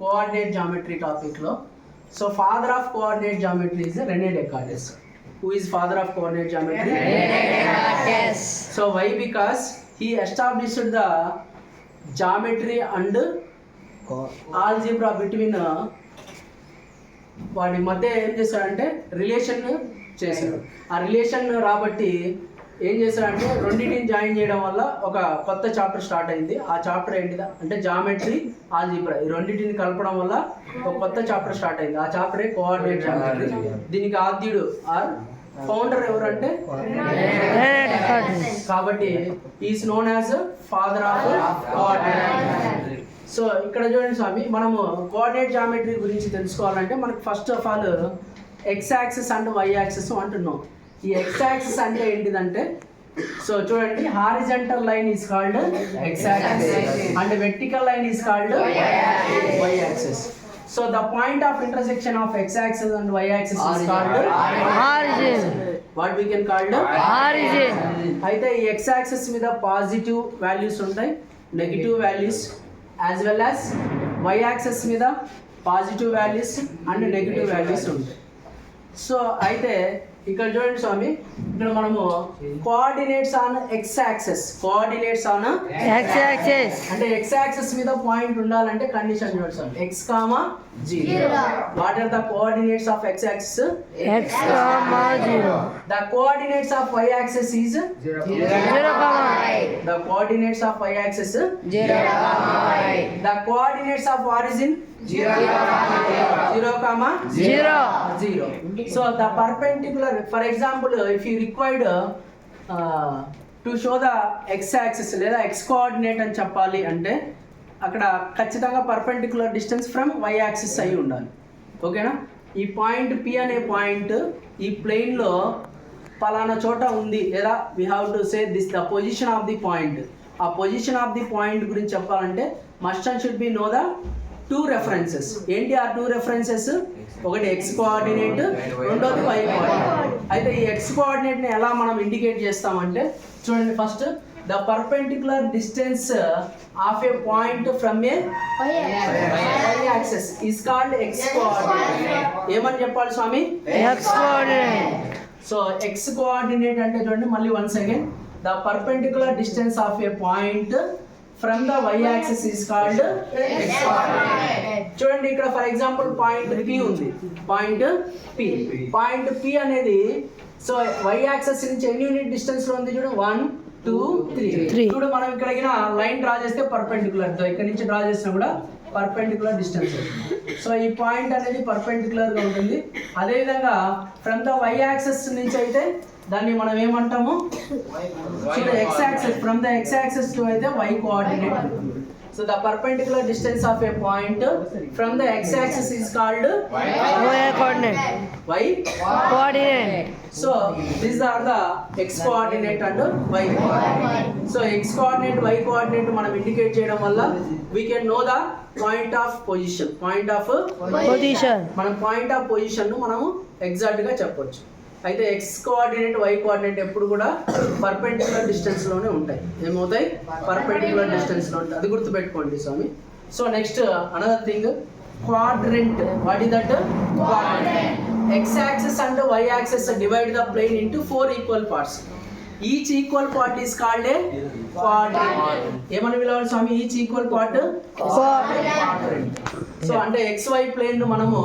Coordinate geometry టాపిక్లో. So father of coordinate geometry is Rene Descartes. Who is father of coordinate geometry? Yes. So why? Because he established the geometry and algebra between వాటి మధ్య ఏం చేశాడంటే relation చేశాడు. ఆ relation రాబట్టి ఏం చేశాడంటే రెండింటిని జాయిన్ చేయడం వల్ల ఒక కొత్త చాప్టర్ స్టార్ట్ అయింది. ఆ చాప్టర్ ఏంటిదా అంటే జామెట్రీ, ఆల్జీబ్రా. ఈ రెండింటిని కలపడం వల్ల ఒక కొత్త చాప్టర్ స్టార్ట్ అయింది. ఆ చాప్టరే కోఆర్డినేట్ జామెట్రీ. దీనికి ఆద్యుడు ఆర్ ఫౌండర్ ఎవరంటే కాబట్టి is known as father of coordinate. So ఇక్కడ చూడండి స్వామి, మనము కోఆర్డినేట్ జామెట్రీ గురించి తెలుసుకోవాలంటే మనకు first of all X axis and Y axis అంటున్నాం. ఈ ఎక్స్ యాక్సిస్ అంటే ఏంటిదంటే, సో చూడండి, horizontal line is called X axis and vertical line is called Y axis. So the point of intersection of x-axis and y-axis is called origin. What we can call origin. అయితే ఈ x-axis మీద positive values ఉంటాయి, negative values, as well as y-axis మీద positive values and negative values ఉంటాయి. So అయితే ఇక్కడ చూడండి స్వామి, ఇక్కడ మనము coordinates on X axis, coordinates on X axis. అంటే ఎక్స్ యాక్సిస్ మీద పాయింట్ ఉండాలంటే కండిషన్ చూడండి స్వామి, x, 0. What are the coordinates of x axis? X, 0. The coordinates of y axis is 0, the coordinates of y axis 0, the coordinates of origin 0, 0. So the perpendicular, for example, if you required to show the x axis లేదా x coordinate అని చెప్పాలి అంటే అక్కడ ఖచ్చితంగా perpendicular distance from y axis అయి ఉండాలి. ఓకేనా? ఈ పాయింట్ P అనే పాయింట్ ఈ ప్లేన్లో పలానా చోట ఉంది, లేదా we have to say this the position of the point. ఆ పొజిషన్ ఆఫ్ ది పాయింట్ గురించి చెప్పాలంటే must and should be know the two references. ఏంటి ఆ టూ రెఫరెన్సెస్? ఒకటి ఎక్స్ కోఆర్డినేట్, రెండోది వై కోఆర్డినేట్. అయితే ఈ ఎక్స్ కోఆర్డినేట్ని ఎలా మనం ఇండికేట్ చేస్తామంటే చూడండి, first the perpendicular distance of a point from a Y axis is called X coordinate. ఏమని చెప్పాలి స్వామి? X coordinate. సో ఎక్స్ కోఆర్డినేట్ అంటే చూడండి, మళ్ళీ once again, the perpendicular distance of a point from the Y axis is called X coordinate. చూడండి, ఇక్కడ for example point P ఉంది, పాయింట్ P. పాయింట్ P అనేది సో వై యాక్సిస్ నుంచి ఎన్ని యూనిట్ డిస్టెన్స్ లో ఉంది చూడు, 1, 2, 3. ఇప్పుడు మనం ఇక్కడ లైన్ డ్రా చేస్తే పర్పెండిక్యులర్, ఇక్కడ నుంచి డ్రా చేసినా కూడా పర్పెండిక్యులర్ డిస్టెన్స్. సో ఈ పాయింట్ అనేది పర్పెండిక్యులర్ గా ఉంటుంది. అదేవిధంగా ఫ్రమ్ ద వై యాక్సిస్ నుంచి అయితే దాన్ని మనం ఏమంటాము, X axis, from the X axis to అయితే Y coordinate. So the perpendicular distance of a point from the X axis is called Y coordinate. Y Coordinate. So these are the X coordinate and Y coordinate. So X coordinate, Y coordinate మనం indicate చేయడం వల్ల we can know the point of position. Point of Position. మనం point of position మనము exact గా చెప్పొచ్చు. అయితే X coordinate, Y coordinate ఎప్పుడు కూడా పర్పెండిక్యులర్ డిస్టెన్స్ లోనే ఉంటాయి. ఏమవుతాయి? పర్పెండిక్యులర్ డిస్టెన్స్ లో ఉంటాయి. అది గుర్తుపెట్టుకోండి స్వామి. So next another thing, quadrant. What is that? Quadrant. X axis and y axis divide the plane into 4 equal parts. Each equal part is called a quadrant. ఏమని పిలవాలి స్వామి? Each equal part quadrant. So అంటే XY plane మనము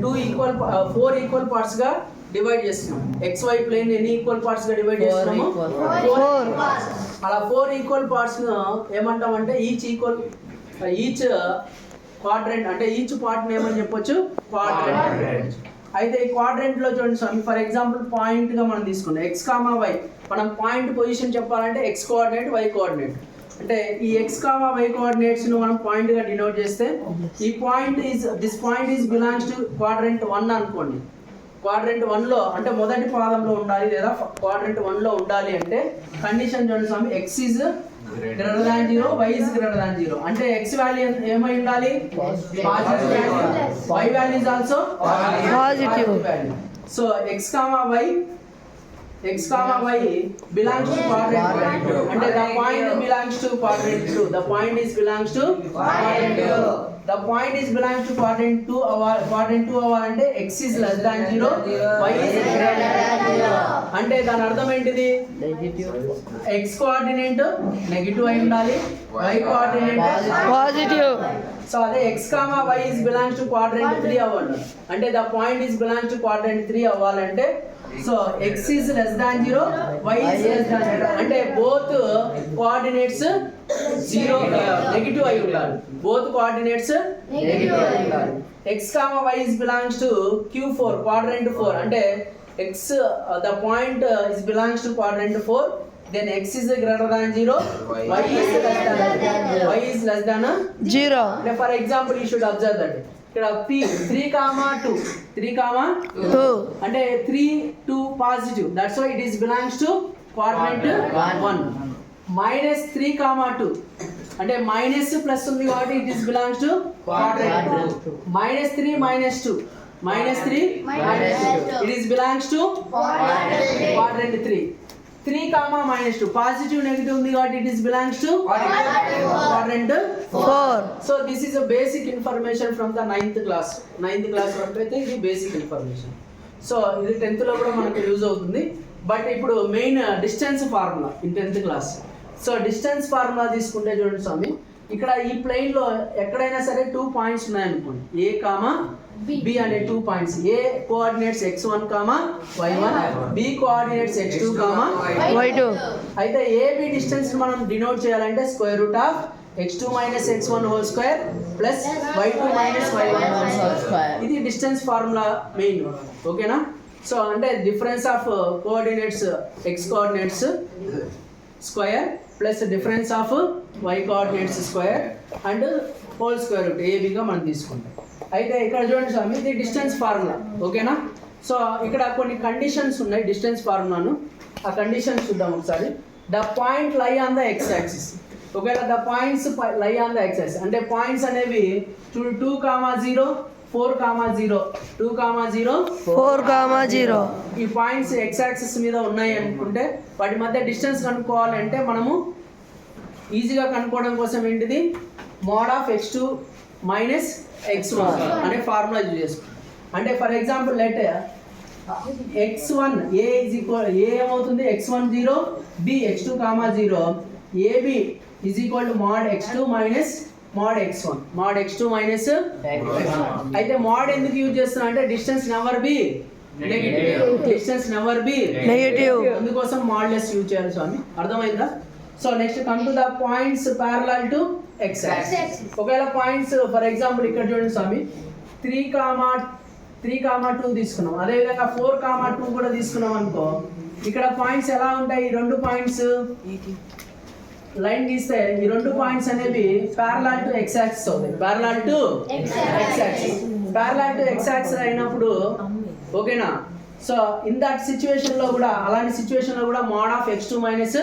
4 equal parts గా divide చేస్తున్నాం. XY plane ఎన్ని equal parts గా divide చేస్తున్నాము? 4. అలా 4 ఈక్వల్ పార్ట్స్ ను ఏమంటామంటే ఈచ్ క్వాడ్రెంట్, అంటే ఈచ్ పార్ట్ ఏమని చెప్పొచ్చు? క్వాడ్రెంట్. అయితే ఈ క్వాడ్రెంట్ లో చూడండి స్వామి, ఫర్ ఎగ్జాంపుల్ పాయింట్ గా మనం తీసుకున్నాం x, y. మనం పాయింట్ పొజిషన్ చెప్పాలంటే x కోఆర్డినేట్, y కోఆర్డినేట్. అంటే ఈ x, y కోఆర్డినేట్స్ ను మనం పాయింట్ గా డినోట్ చేస్తే ఈ point this point is belongs to quadrant 1 అనుకోండి. క్వాడ్రెంట్ 1 లో అంటే మొదటి పాదంలో ఉండాలి, లేదా క్వాడ్రెంట్ 1 లో ఉండాలి అంటే కండిషన్ చూడండి స్వామి, x is greater than 0, y is greater than 0. అంటే x వాల్యూ ఏమై ఉండాలి? Positive value. y value is also positive value. So x, y belongs to quadrant 2. అంటే the point belongs to quadrant 2. The point is belongs to quadrant 2. The point is belong to quadrant 2 అవ్వాలంటే x is less than 0, y is greater than 0. అంటే దాని అర్థం ఏంటిది? x coordinate negative అయి ఉండాలి, y coordinate positive. So అదే x, y is belongs to quadrant 3 అవ్వాలి. అంటే the point is belong to quadrant 3 అవ్వాలంటే so x is less than 0, y is less than 0. అంటే బోత్ కోఆర్డినేట్స్ 0 నెగిటివ్ అయి ఉండాలి. Both coordinates negative అయి ఉండాలి. x, y is belongs to Q4 quadrant 4. అంటే x the point is belongs to quadrant 4, then x is greater than 0, y is less than 0. for example you should observe that ఇక్కడ p 3,2 అంటే 3 2 positive, that's why it is belongs to quadrant 1. Minus 3,2 అంటే minus plus ఉంది కాబట్టి it is belongs to quadrant 2. Minus 3 minus 2 it is belongs to quadrant 3. 3, -2 positive negative ఉంది కాబట్టి it is belongs to quadrant 4. So this is a basic information from the 9th class వరకు అయితే ఇది basic information. So ఇది 10th లో కూడా మనకు use అవుతుంది. బట్ ఇప్పుడు main distance formula in 10th class. So distance formula తీసుకుంటే చూడండి స్వామి, ఇక్కడ ఈ ప్లేన్ లో ఎక్కడైనా సరే 2 పాయింట్స్ ఉన్నాయనుకోండి, ఏ కామా బి అనే 2 points. A coordinates x1, y1, B coordinates x2, y2. అయితే ఏబి డిస్టెన్స్ మనం డినోట్ చేయాలంటే square root of x2 - x1 whole square plus y2 - y1 whole square. ఇది డిస్టెన్స్ ఫార్ములా మెయిన్. ఓకేనా? సో అంటే difference of coordinates x coordinates square plus difference of y coordinates square and whole square root ఏబిగా మనం తీసుకుంటాం. అయితే ఇక్కడ చూడండి స్వామి, ఇది డిస్టెన్స్ ఫార్ములా. ఓకేనా? సో ఇక్కడ కొన్ని కండిషన్స్ ఉన్నాయి డిస్టెన్స్ ఫార్ములాను. ఆ కండిషన్స్ చూద్దాం ఒకసారి. The point lie on the x axis. ఒకవేళ the points lie on the x axis అంటే పాయింట్స్ అనేవి 2, 0, 4, 0, 2, 0, 4, 0. ఈ పాయింట్స్ x యాక్సిస్ మీద ఉన్నాయి అనుకుంటే వాటి మధ్య డిస్టెన్స్ కనుక్కోవాలంటే మనము ఈజీగా కనుక్కోవడం కోసం ఏంటిది mode of x2 minus x1 అనే ఫార్ములా యూజ్ చేసుకుంటాం. అంటే for example let x1 a ఏమవుతుంది x1 0, b x2, 0, ab is equal to mode x2 minus mode x1, mode x2 minus x1. అయితే మోడ్ ఎందుకు యూజ్ చేస్తున్నా అంటే distance never be negative, distance never be negative, అందుకోసం modulus use చేయాలి స్వామి. అర్థమైందా? So next come to the points parallel to x axis. ఒకవేళ points for example ఇక్కడ చూడండి స్వామి, 3, 2 తీసుకున్నాం, అదేవిధంగా 4, 2 కూడా తీసుకున్నాం అనుకో, ఇక్కడ పాయింట్స్ ఎలా ఉంటాయి? ఈ 2 పాయింట్స్ లైన్ గీస్తే ఈ 2 పాయింట్స్ అనేవి ప్యారలల్ టు x యాక్సిస్ అవుతాయి. ప్యారలల్ టు x యాక్సిస్ అయినప్పుడు ఓకేనా? సో ఇన్ దట్ సిచ్యువేషన్ లో కూడా అలాంటి సిచ్యువేషన్ లో కూడా mode of x2 minus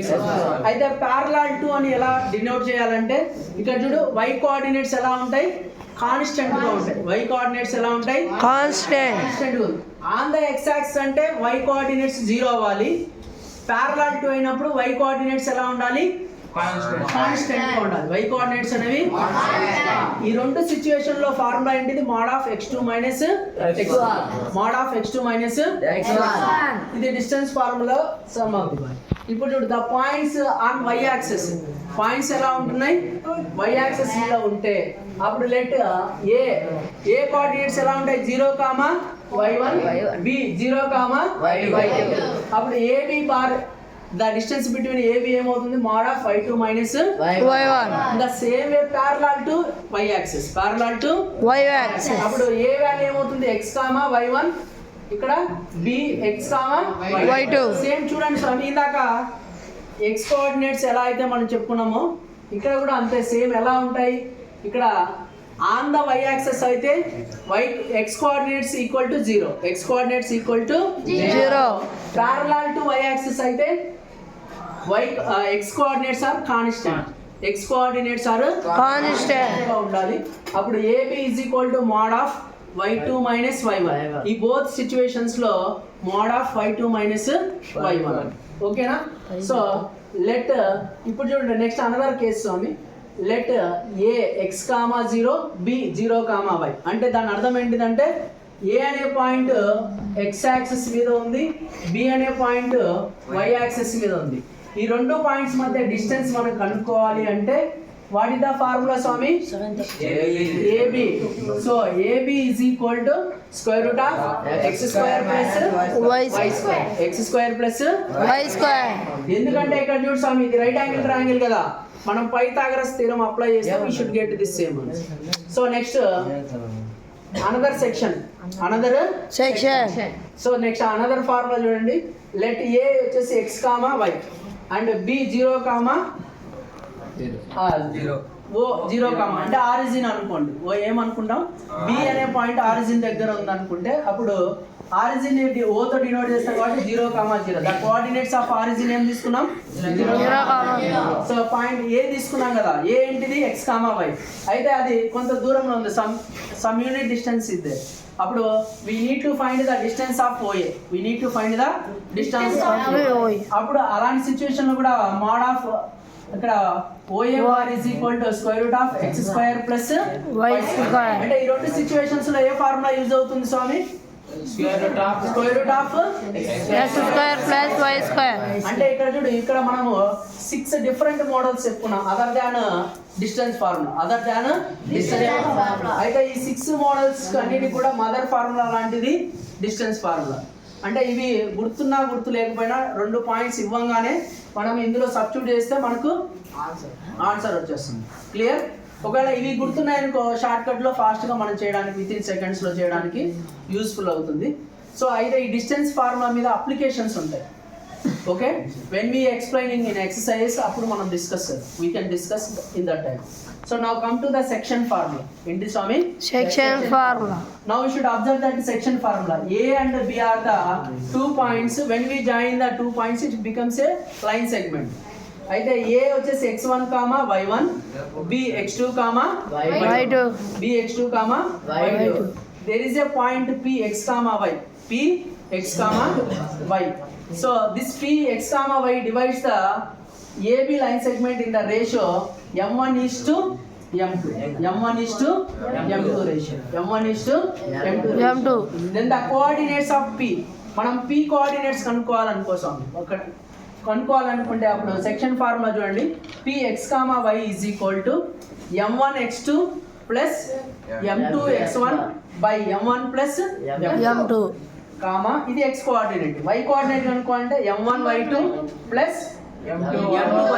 x1. అయితే ప్యారలల్ టు అని ఎలా డినోట్ చేయాలంటే ఇక్కడ చూడు, y కోఆర్డినేట్స్ ఎలా ఉంటాయి? కాన్స్టెంట్ గా ఉంటాయి. y కోఆర్డినేట్స్ ఎలా ఉంటాయి? కాన్స్టెంట్ గా. ఆన్ ద x యాక్సిస్ అంటే y కోఆర్డినేట్స్ 0 అవ్వాలి. ప్యారలల్ టు అయినప్పుడు y కోఆర్డినేట్స్ ఎలా ఉండాలి? కాన్స్టెంట్ గా ఉండాలి. y కోఆర్డినేట్స్ అనేవి ఈ 2 సిచ్యువేషన్ లో ఫార్ములా ఏంటిది? Mode of x2 minus x1, mode of x2 minus x1. ఇది డిస్టెన్స్ ఫార్ములా సమ్ అవుతుంది. ఇప్పుడు చూడు, the points on y axis, points ఎలా ఉంటున్నాయి? y యాక్సిస్ మీద ఉంటే అప్పుడు లెట్ ఏ కోఆర్డినేట్స్ ఎలా ఉంటాయి? 0, y1, b 0, y2. అప్పుడు ab bar the distance between AB ఏమవుతుంది? Mode of y2 minus y1. the same way parallel to y axis, parallel to y axis. అప్పుడు a వాల్యూ ఏమవుతుంది? x, y1, ఇక్కడ b x, y2. Same చూడండి స్వామి, ఇందాక x coordinates ఎలా అయితే మనం చెప్పుకున్నామో ఇక్కడ కూడా అంతే సేమ్. ఎలా ఉంటాయి? ఇక్కడ ఆన్ ద y యాక్సిస్ అయితే x coordinates equal to 0, x coordinates equal to 0. Parallel to y axis అయితే x coordinates are constant, x coordinates are constant గా ఉండాలి. అప్పుడు AB is equal to mod of y2 minus y1. ఈ both situations లో mod of y2 minus y1. ఓకేనా? So let ఇప్పుడు చూడండి next another case స్వామి. Let A X comma 0 B 0 comma why అంటే దాని అర్థం ఏంటిదంటే ఏ అనే పాయింట్ ఎక్స్ యాక్సిస్ మీద ఉంది, బి అనే పాయింట్ వై యాక్సిస్ మీద ఉంది. ఈ రెండు పాయింట్స్ మధ్య డిస్టెన్స్ మనం కనుక్కోవాలి అంటే వాట్ ఇస్ ద ఫార్ములా స్వామి? AB. So AB is equal to square root of x square plus Y y square. X square plus Y square. ఎందుకంటే ఇక్కడ చూడు స్వామి ఇది రైట్ యాంగిల్ ట్రయాంగిల్ కదా, మనం పైథాగరస్ థీరం అప్లై చేస్తే we should get this same. So next another section Section. So next another formula చూడండి. Let A వచ్చేసి x comma y and b 0 comma O 0 comma అంటే ఆరిజిన్ అనుకోండి. O ఏమనుకుంటాం, B అనే point origin దగ్గర ఉంది అనుకుంటే అప్పుడు ఆరిజిన్ ఓ తో డినోట్ చేస్తాం కాబట్టి 0 comma 0. The coordinates of origin ఏం తీసుకున్నాం? 0. సో పాయింట్ ఏ తీసుకున్నాం కదా, ఏ ఏంటిది x కామా y. అయితే అది కొంత దూరంలో ఉంది, సమ్ యూనిట్ డిస్టెన్స్ ఇదే. అప్పుడు we need to find the distance of OA. We need to find the distance of OA. అప్పుడు అలాంటి సిచ్యువేషన్ లో కూడా మోడ్ ఆఫ్ ఇక్కడ OAR is equal to square root of x square plus Y square. అంటే ఈ రెండు situations లో ఏ formula use అవుతుంది స్వామి? Square root of X square plus Y square. అంటే ఇక్కడ చూడు, ఇక్కడ మనము 6 డిఫరెంట్ మోడల్స్ చెప్పుకున్నాం అదర్ దాన్ డిస్టెన్స్ ఫార్ములా, అయితే ఈ 6 మోడల్స్ అన్నిటి కూడా మదర్ ఫార్ములా లాంటిది డిస్టెన్స్ ఫార్ములా. అంటే ఇవి గుర్తున్నా గుర్తు లేకపోయినా 2 పాయింట్స్ ఇవ్వంగానే మనం ఇందులో సబ్స్టిట్యూట్ చేస్తే మనకు ఆన్సర్ వచ్చేస్తుంది. క్లియర్? ఒకవేళ ఇవి గుర్తున్నాయనుకో షార్ట్ కట్ లో ఫాస్ట్ గా మనం చేయడానికి విత్ ఇన్ సెకండ్స్ లో చేయడానికి యూస్ఫుల్ అవుతుంది. సో అయితే ఈ డిస్టెన్స్ ఫార్ములా మీద అప్లికేషన్స్ ఉంటాయి. Okay, when we explaining in exercise అప్పుడు మనం discuss we can discuss in that time. So now come to the section formula. ఏంటి స్వామి? Section formula. Now you should observe that section formula. A and B are the 2 points. When we join the 2 points, it becomes a line segment. అయితే A వచ్చేసి x1, y1, B x2, Y2. B x2, y2. There is a point P x, y. P x, y. So this P x, y divides the AB line segment in the ratio m1 is to m2. m1 is to m2 ratio. m1 is to m2 ratio. M2. Then the coordinates of P. మనం P coordinates కనుక్కోవాలనుకోసం కనుక్కోవాలనుకుంటే అప్పుడు section formula చూడండి. P x, y is equal to m1 x2 plus m2 x1 by m1 plus M2. Comma ఇది x coordinate. y coordinate కనుక్కోవాలంటే m1 y2 plus m2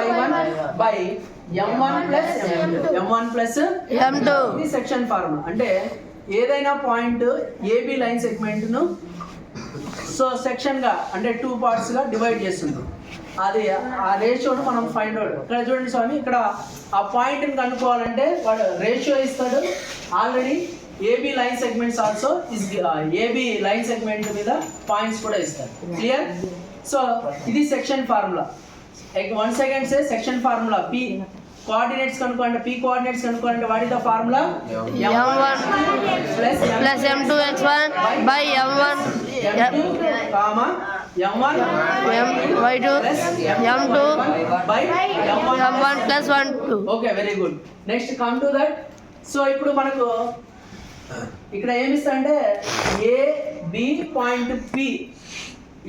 y1 by m1 plus m1 plus M2. ఇది section formula. అంటే ఏదైనా point AB line segment ను so section గా అంటే 2 parts గా divide చేస్తుంది. అది ఆ రేషియోను మనం ఫైండ్ అవుట్. ఇక్కడ చూడండి స్వామి, ఇక్కడ ఆ పాయింట్ ని కనుక్కోవాలంటే వాడు రేషియో ఇస్తాడు. Already AB line segments also is AB line segment మీద పాయింట్స్ కూడా ఇస్తారు. క్లియర్? సో ఇది section formula. Once again say section formula. P coordinates కనుక్కోవాలంటే P కోఆర్డినేట్స్ కనుక్కోవాలంటే what is the formula? M1 plus M2 x1 by M1 M2, M1 Y2 M2 by M1 plus 1 2. Okay, very good. Next come to that. So ఇప్పుడు మనకు ఇక్కడ ఏమి ఇస్తాడంటే A B point P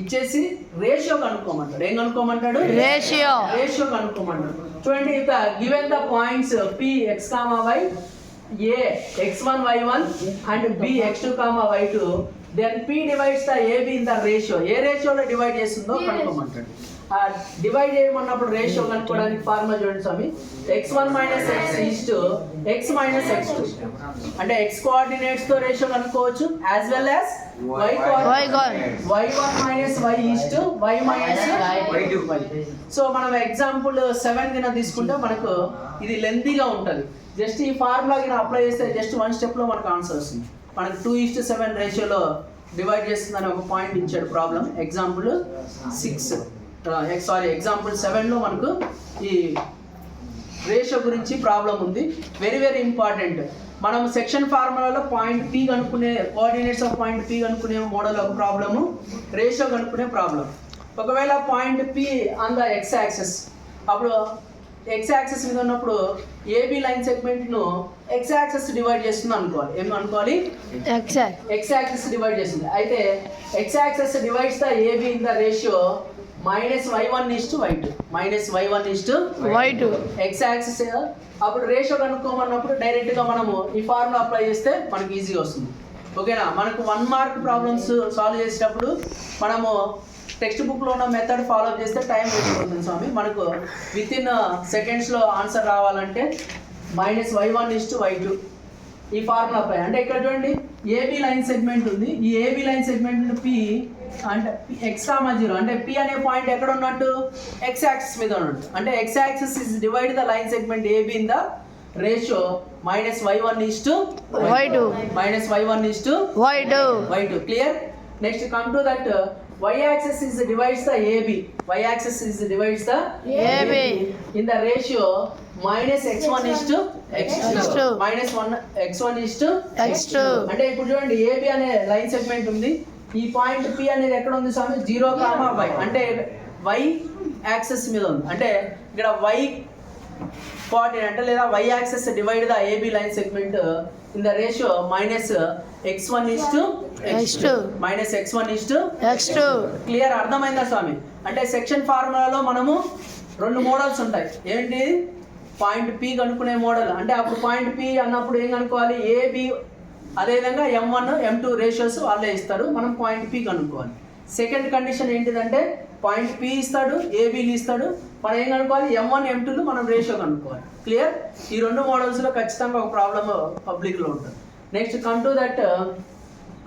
ఇచ్చేసి ratio కనుక్కోమంటాడు. ఏం కనుక్కోమంటాడు? Ratio కనుక్కోమంటాడు. చూడండి, ఇక given the points P x, y, A x1 y1 and B x2, y2, then P divides the AB in the ratio. ఏ రేషియోలో divide చేస్తుందో కనుక్కోమంటాడు. డివైడ్ చేయమన్నప్పుడు రేషియో కనుక్కోవడానికి ఫార్ములా చూడండి స్వామి. x1 minus x is to x minus x2. అంటే x coordinates తో ratio కనుక్కోవచ్చు as well as y coordinates. y1 minus y is to y minus y2. So మనం example 7 కింద తీసుకుంటే మనకు ఇది లెంతీగా ఉంటుంది. జస్ట్ ఈ ఫార్ములా కింద అప్లై చేస్తే జస్ట్ 1 స్టెప్ లో మనకు ఆన్సర్ వస్తుంది. మనకు 2:7 రేషియోలో డివైడ్ చేస్తుందని ఒక పాయింట్ ఇచ్చాడు ప్రాబ్లం. ఎగ్జాంపుల్ 7 లో మనకు ఈ రేషియో గురించి ప్రాబ్లం ఉంది. Very very important. మనం సెక్షన్ ఫార్ములాలో పాయింట్ P కనుక్కునే కోఆర్డినేట్స్ ఆఫ్ పాయింట్ P కనుక్కునే మోడల్ ఒక ప్రాబ్లము, రేషియో కనుక్కునే ప్రాబ్లం. ఒకవేళ point P on the x axis, అప్పుడు ఎక్స్ యాక్సెస్ మీద ఉన్నప్పుడు ఏబి లైన్ సెగ్మెంట్ను ఎక్స్ యాక్సెస్ డివైడ్ చేస్తుంది అనుకోవాలి. ఏం అనుకోవాలి? ఎక్స్ యాక్సెస్ డివైడ్ చేస్తుంది. అయితే x axis divides the AB in the ratio -y1:y2 -y1:y2 x axis. అప్పుడు రేషియో కనుక్కోమన్నప్పుడు డైరెక్ట్గా మనము ఈ ఫార్ములా అప్లై చేస్తే మనకి ఈజీగా వస్తుంది. ఓకేనా? మనకు 1 మార్క్ ప్రాబ్లమ్స్ సాల్వ్ చేసేటప్పుడు మనము టెక్స్ట్ బుక్లో ఉన్న మెథడ్ ఫాలో చేస్తే టైం వేస్ట్ అవుతుంది స్వామి. మనకు విత్ ఇన్ సెకండ్స్లో ఆన్సర్ రావాలంటే -y1:y2 ఈ ఫార్ములా అప్లై. అంటే ఇక్కడ చూడండి ఏబి లైన్ సెగ్మెంట్ ఉంది. ఈ ఏబి లైన్ సెగ్మెంట్ పి అంటే x,0 అంటే పి అనే పాయింట్ ఎక్కడ ఉన్నట్టు ఎక్స్ యాక్సిస్ మీద ఉన్నట్టు. అంటే X axis is divide the line segment AB in the ratio -y1:y2 -y1:y2. Clear? Next come to that y-axis is divides the AB. Y-axis is divides the AB in the ratio -x1:x2 -1x1:x2. అంటే ఇప్పుడు చూడండి AB అనే line segment ఉంది. ఈ point P అనేది ఎక్కడ ఉంది స్వామి? 0,y అంటే y యాక్సిస్ మీద ఉంది. అంటే ఇక్కడ y కోఆర్డినేట్ లేదా y axis divide the AB line segment in the ratio -x1:x2 -x1:x2. Clear? అర్థమైందా స్వామి? అంటే సెక్షన్ ఫార్ములాలో మనము 2 మోడల్స్ ఉంటాయి. ఏంటి? పాయింట్ P కనుక్కునే మోడల్. అంటే అప్పుడు పాయింట్ P అన్నప్పుడు ఏం కనుక్కోవాలి? AB అదేవిధంగా M1 M2 రేషియోస్ వాళ్ళే ఇస్తారు, మనం పాయింట్ P కనుక్కోవాలి. సెకండ్ కండిషన్ ఏంటిదంటే పాయింట్ P ఇస్తాడు, ఏబీలు ఇస్తాడు, మనం ఏం కనుక్కోవాలి? M1 M2లు మనం రేషియో కనుక్కోవాలి. క్లియర్? ఈ 2 మోడల్స్లో ఖచ్చితంగా ఒక ప్రాబ్లమ్ పబ్లిక్లో ఉంటుంది. Next come to that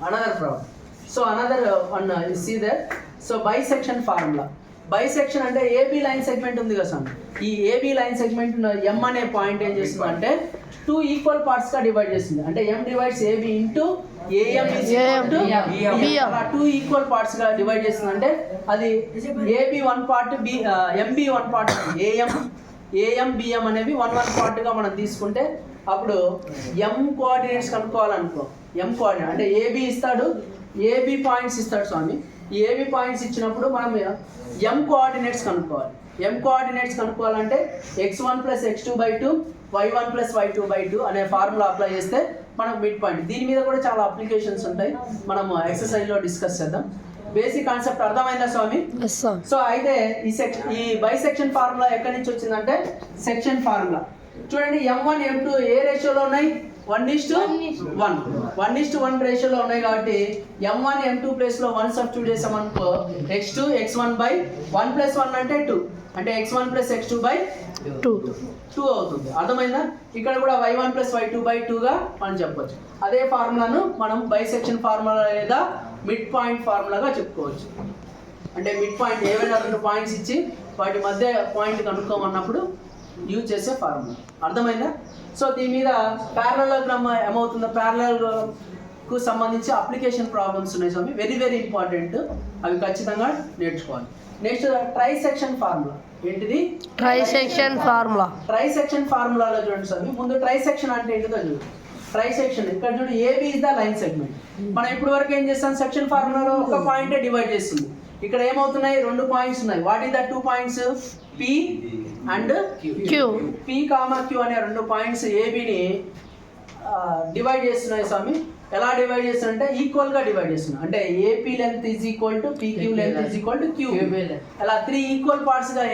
another problem. So another one see that. So bisection formula. Bisection అంటే ఏబీ లైన్ సెగ్మెంట్ ఉంది కదా సార్, ఈ ఏబీ లైన్ సెగ్మెంట్ M అనే పాయింట్ ఏం చేస్తుంది అంటే 2 ఈక్వల్ పార్ట్స్ గా డివైడ్ చేస్తుంది. అంటే M divides AB into AM is equal to BM. అలా 2 ఈక్వల్ పార్ట్స్ గా డివైడ్ చేస్తుంది. అంటే అది AB 1 part MB 1 part AM BM అనేవి 1 పార్ట్ గా మనం తీసుకుంటే అప్పుడు M కోఆర్డినేట్స్ కనుక్కోవాలనుకో. M కోఆర్డినేట్ అంటే AB ఇస్తాడు, AB పాయింట్స్ ఇస్తాడు స్వామి. ఈ AB పాయింట్స్ ఇచ్చినప్పుడు మనం M కోఆర్డినేట్స్ కనుక్కోవాలి. M కోఆర్డినేట్స్ కనుక్కోవాలంటే x1 + x2/2 y1 + y2/2 అనే ఫార్ములా అప్లై చేస్తే మనకు మిడ్ పాయింట్. దీని మీద కూడా చాలా అప్లికేషన్స్ ఉంటాయి, మనం ఎక్సర్సైజ్లో డిస్కస్ చేద్దాం. బేసిక్ కాన్సెప్ట్ అర్థమైందా స్వామి? సో అయితే ఈ బైసెక్షన్ ఫార్ములా ఎక్కడి నుంచి వచ్చిందంటే సెక్షన్ ఫార్ములా. చూడండి M1 M2 ఏ రేషియోలో ఉన్నాయి? 1:1 రేషియోలో ఉన్నాయి. కాబట్టి M1 M2 ప్లేస్లో 1 సబ్స్టిట్యూట్ చేసామనుకో x2 x1/1 + 1 అంటే 2, అంటే x1 + x2/2 అవుతుంది. అర్థమైందా? ఇక్కడ కూడా y1 + y2/2గా మనం చెప్పొచ్చు. అదే ఫార్ములాను మనం బైసెక్షన్ ఫార్ములా లేదా మిడ్ పాయింట్ ఫార్ములాగా చెప్పుకోవచ్చు. అంటే మిడ్ పాయింట్ ఏవైనా 2 పాయింట్స్ ఇచ్చి వాటి మధ్య పాయింట్ కనుక్కోమన్నప్పుడు యూజ్ చేసే ఫార్ములా. అర్థమైందా? సో దీని మీద ప్యారలలోగ్రామ్ ఏమవుతుందో, ప్యారలల్కు సంబంధించి అప్లికేషన్ ప్రాబ్లమ్స్ ఉన్నాయి స్వామి, వెరీ వెరీ ఇంపార్టెంట్, అవి ఖచ్చితంగా నేర్చుకోవాలి. Next trisection formula. ఏంటిది? Trisection formula. ట్రైసెక్షన్ ఫార్ములాలో చూడండి స్వామి, ముందు ట్రైసెక్షన్ అంటే ఏంటిదో చూడండి. ట్రైసెక్షన్ ఇక్కడ చూడండి, AB is the line segment. మనం ఇప్పుడు వరకు ఏం చేస్తాం? సెక్షన్ ఫార్ములాలో ఒక పాయింటే డివైడ్ చేస్తుంది. ఇక్కడ ఏమవుతున్నాయి? 2 పాయింట్స్ ఉన్నాయి. What is the 2 points? P and Q. P, Q అనే 2 పాయింట్స్ ఏబిని డివైడ్ చేస్తున్నాయి స్వామి. ఎలా డివైడ్ చేస్తున్నారంటే ఈక్వల్ గా డివైడ్ చేస్తున్నాం. అంటే AP length is equal to PQ length is equal to Q. అలా 3 ఈక్వల్ పార్ట్స్ గా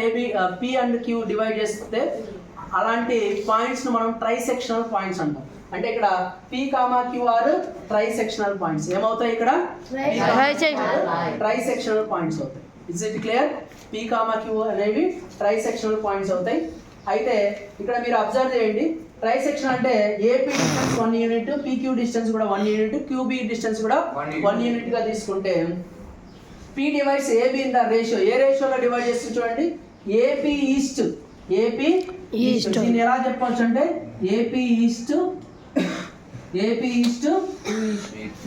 P అండ్ Q డివైడ్ చేస్తే అలాంటి పాయింట్స్ ను మనం ట్రైసెక్షనల్ పాయింట్స్ అంటాం. అంటే ఇక్కడ P, Q are trisectional points. ఏమవుతాయి ఇక్కడ? ట్రైసెక్షనల్ పాయింట్స్ అవుతాయి. Is it clear? P, Q అనేవి ట్రైసెక్షనల్ పాయింట్స్ అవుతాయి. అయితే ఇక్కడ మీరు అబ్జర్వ్ చేయండి, ట్రైసెక్షన్ అంటే AP distance 1 unit, PQ distance కూడా 1 యూనిట్, QB డిస్టెన్స్ కూడా 1 యూనిట్ గా తీసుకుంటే P divides AB in the ratio. ఏ రేషియోలో డివైడ్ చేస్తుంది చూడండి? AP is to. దీన్ని ఎలా చెప్పొచ్చు అంటే AP ఈస్ట్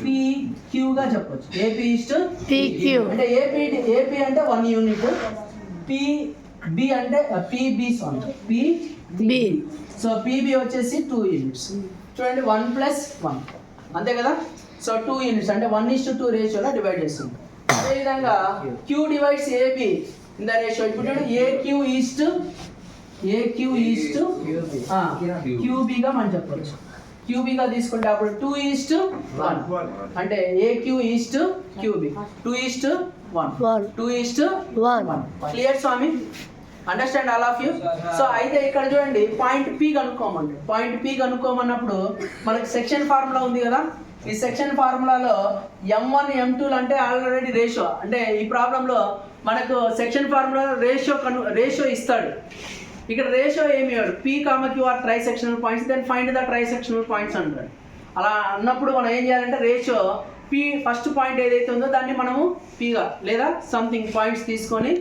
PQ గా చెప్పొచ్చు. AP ఈస్ట్ PQ అంటే AP అంటే 1 యూనిట్, PB అంటే PB. సో PB వచ్చేసి 2 యూనిట్స్. చూడండి 1 + 1 అంతే కదా. సో 2 యూనిట్స్ అంటే 1:2 రేషియోలో డివైడ్ చేస్తుంది. అదేవిధంగా Q divides AB in the ratio. ఇప్పుడు చూడండి AQ ఈస్ట్ ఏక్యూ ఈస్ట్ క్యూబీగా మనం చెప్పొచ్చు. క్యూబీగా తీసుకుంటే అప్పుడు 2:1 అంటే ఏక్యూ ఈస్ట్ క్యూబీ 2:1 2:1. క్లియర్ స్వామి? Understand all of you? So అయితే ఇక్కడ చూడండి పాయింట్ పి కనుక్కోమండి. పాయింట్ పి కనుక్కోమన్నప్పుడు మనకి సెక్షన్ ఫార్ములా ఉంది కదా, ఈ సెక్షన్ ఫార్ములాలో M1 M2 అంటే ఆల్రెడీ రేషియో, అంటే ఈ ప్రాబ్లంలో మనకు సెక్షన్ ఫార్ములా రేషియో ఇస్తాడు. ఇక్కడ రేషియో ఏమి ఇవ్వడు, P, Q are trisectional points, then find the trisectional points అంటాడు. అలా అన్నప్పుడు మనం ఏం చేయాలంటే రేషియో P ఫస్ట్ పాయింట్ ఏదైతే ఉందో దాన్ని మనము Pగా లేదా సంథింగ్ పాయింట్స్ తీసుకొని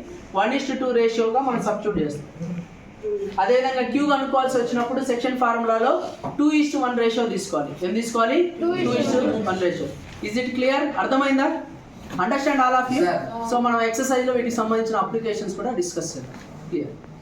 1:2 రేషియోగా మనం సబ్స్టిట్యూట్ చేస్తాం. అదేవిధంగా Q కనుక్కోవాల్సి వచ్చినప్పుడు సెక్షన్ ఫార్ములాలో 2:1 రేషియో తీసుకోవాలి. ఏం తీసుకోవాలి? 2:1 రేషియో. Is it clear? అర్థమైందా? Understand all of you? So మనం ఎక్సర్సైజ్లో వీటికి సంబంధించిన అప్లికేషన్స్ కూడా డిస్కస్ చేద్దాం. క్లియర్?